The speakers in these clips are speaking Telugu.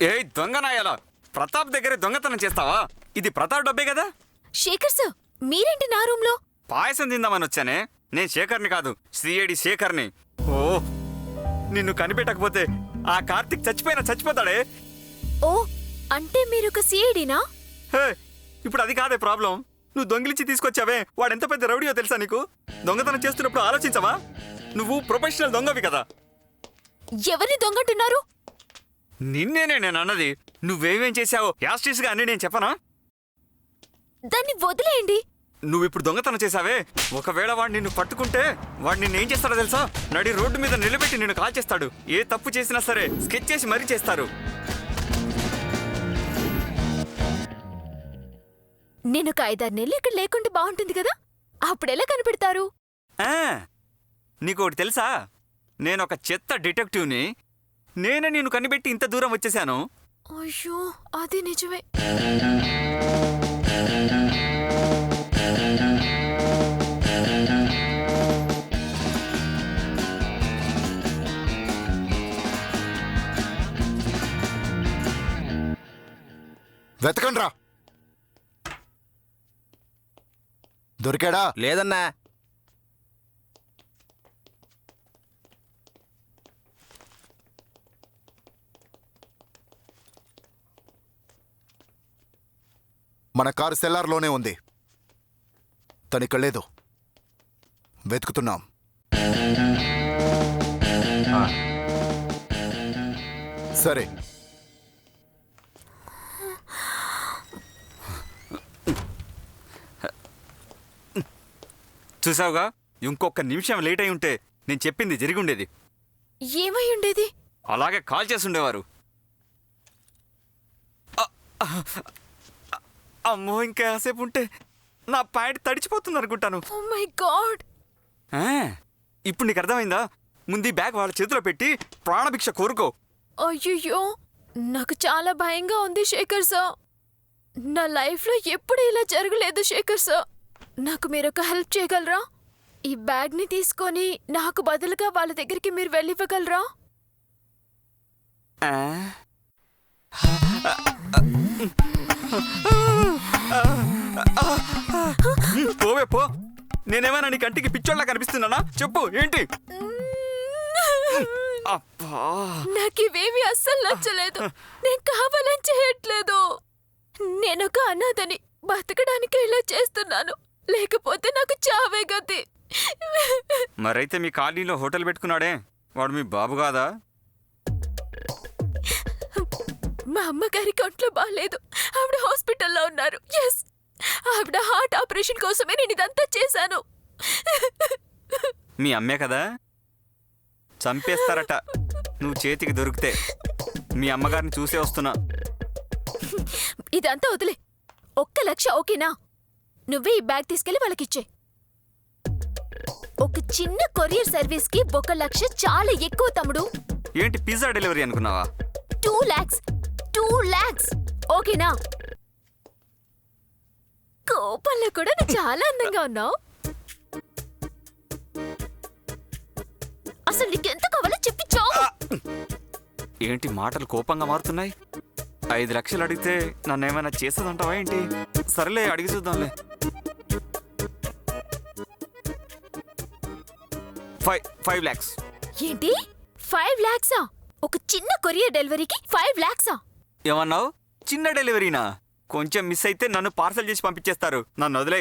ఏయ్ దొంగనాయాల, ప్రతాప్ దగ్గరే దొంగతనం చేస్తావా? ఇది ప్రతాప్ డబ్బే కదా? శేఖర్ సార్, మీరేంటి నా రూమ్ లో? పాయసం తిందామని వచ్చానే. నేను శేఖర్ని కాదు, సిఐడి శేఖర్ని. ఓ, నిన్ను కనిపెట్టకపోతే ఆ కార్తిక్ చచ్చిపోతాడే. ఓ, అంటే మీరొక సిఐడినా? హే, ఇప్పుడు అది కాదే ప్రాబ్లం. నువ్వు దొంగిలించి తీసుకొచ్చావే, వాడెంత పెద్ద రౌడీయో తెలుసా నీకు? దొంగతనం చేస్తున్నప్పుడు ఆలోచించవా? నువ్వు ప్రొఫెషనల్ దొంగవి కదా. ఎవరిని దొంగంటున్నారు? నిన్నేనే నేను అన్నది. నువ్వేమేం చేశావో యాస్టీస్గా అన్నీ నేను చెప్పనా? దాన్ని వదిలేయండి. నువ్విప్పుడు దొంగతనం చేశావే, ఒకవేళ వాడు నిన్ను పట్టుకుంటే వాడు నిన్నేం చేస్తాడో తెలుసా? నడి రోడ్డు మీద నిలబెట్టి నిన్ను కాల్ చేస్తాడు. ఏ తప్పు చేసినా సరే స్కెచ్ చేసి మరీ చేస్తారు. నేను ఒక 5-6 నెలలు ఇక్కడ లేకుంటే బాగుంటుంది కదా, అప్పుడెలా కనిపెడతారు? ఆ, నీకోటి తెలుసా? నేనొక చెత్త డిటెక్టివ్ని. నేనే నిన్ను కనిపెట్టి ఇంత దూరం వచ్చేసాను. అయ్యో, అది నిజమే. వెతకండ్రా. దొరికాడా? లేదన్నా. మన కారు సెల్లార్లోనే ఉంది. తనిక్కడ లేదు. వెతుకుతున్నాం. సరే, చూసావుగా, ఇంకొక నిమిషం లేట్ అయి ఉంటే నేను చెప్పింది జరిగి ఉండేది. ఏమై ఉండేది? అలాగే కాల్ చేసి ఉండేవారు. అమ్మో, ఇంకా కాసేపు ఉంటే నా ప్యాంట్ తడిచిపోతుంది అనుకుంటాను. Oh my God. ఇప్పుడు నీకు అర్థమైందా? ముందు ఈ బ్యాగ్ వాళ్ళ చేతిలో పెట్టి ప్రాణభిక్ష కోరుకో. అయ్యయ్యో, నాకు చాలా భయంగా ఉంది శేఖర్ సార్. నా లైఫ్లో ఎప్పుడు ఇలా జరగలేదు శేఖర్ సార్. నాకు మీరొక హెల్ప్ చేయగలరా? ఈ బ్యాగ్ని తీసుకొని నాకు బదులుగా వాళ్ళ దగ్గరికి మీరు వెళ్ళివ్వగలరా? ఆ? పోవే పో. నేనేమైనా నీ కంటికి పిచ్చోళ్ళ కనిపిస్తున్నానా? చెప్పు, ఏంటి? అబ్బా, నాకివేమీ అస్సలు నచ్చలేదు. నేను కావాలని చేయట్లేదు. నేనొక అనాథని, బతకడానికి ఇలా చేస్తున్నాను. లేకపోతే నాకు చావే గతి. మరైతే మీ కాలనీలో హోటల్ పెట్టుకున్నాడే, వాడు మీ బాబు కాదా? మా అమ్మగారికి ఒంట్లో బాగాలేదు. ఆవిడ హాస్పిటల్లో ఉన్నారు. ఎస్, ఆవిడ హార్ట్ ఆపరేషన్ కోసమే నేను ఇదంతా చేశాను. మీ అమ్మే కదా? చంపేస్తారట నువ్వు చేతికి దొరికితే. మీ అమ్మగారిని చూసే వస్తున్నా. ఇదంతా వదిలే. 1,00,000 ఓకేనా? నువ్వే ఈ బ్యాగ్ తీసుకెళ్లి వాళ్ళకిచ్చే. ఒక చిన్న కొరియర్ సర్వీస్ కి 1,00,000 చాలా ఎక్కువ తమ్ముడు. ఏంటి పిజ్జా డెలివరీ అనుకున్నావా? 2 lakhs. 2 lakhs ఓకేనా? కోపంలో కూడా నువ్వు చాలా అందంగా ఉన్నావు. అసలు నీకెంత కావాలో చెప్పించావు. ఏంటి మాటలు కోపంగా మారుతున్నాయి? 5 లక్షలు అడిగితే నన్నేమైనా చేస్తుందంటావా ఏంటి? సరేలే, అడిగి చూద్దాంలే. 5 lakhs. ఏంటి 5 lakhsా? ఒక చిన్న కొరియర్ డెలివరీకి 5 lakhsా? ఏమన్నావు? చిన్న డెలివరీనా? కొంచెం మిస్ అయితే నన్ను పార్సల్ చేసి పంపించేస్తారు. నన్ను వదిలే.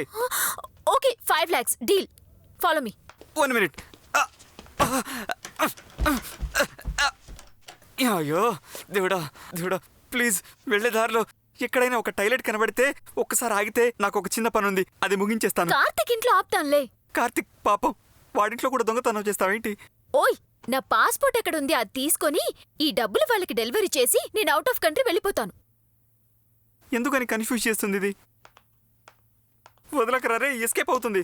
Okay, 5 lakhs deal. Follow me. 1 minute. అయ్యో దేవుడా, దేవుడా, ప్లీజ్ వెళ్ళే దారిలో ఎక్కడైనా ఒక టైలెట్ కనబడితే ఒక్కసారి ఆగితే నాకు ఒక చిన్న పని ఉంది, అది ముగించేస్తాను. కార్తిక్ ఇంట్లో ఆపుతానులే. కార్తిక్ పాపం, వాడింట్లో కూడా దొంగతనం చేస్తావేంటి? ఓయ్, నా పాస్పోర్ట్ ఎక్కడుంది అది తీసుకొని ఈ డబ్బులు వాళ్ళకి డెలివరీ చేసి నేను అవుట్ ఆఫ్ కంట్రీ వెళ్ళిపోతాను. ఎందుకని కన్ఫ్యూజ్ చేస్తుంది ఇది? వదలకరారే, ఎస్కేప్ అవుతుంది.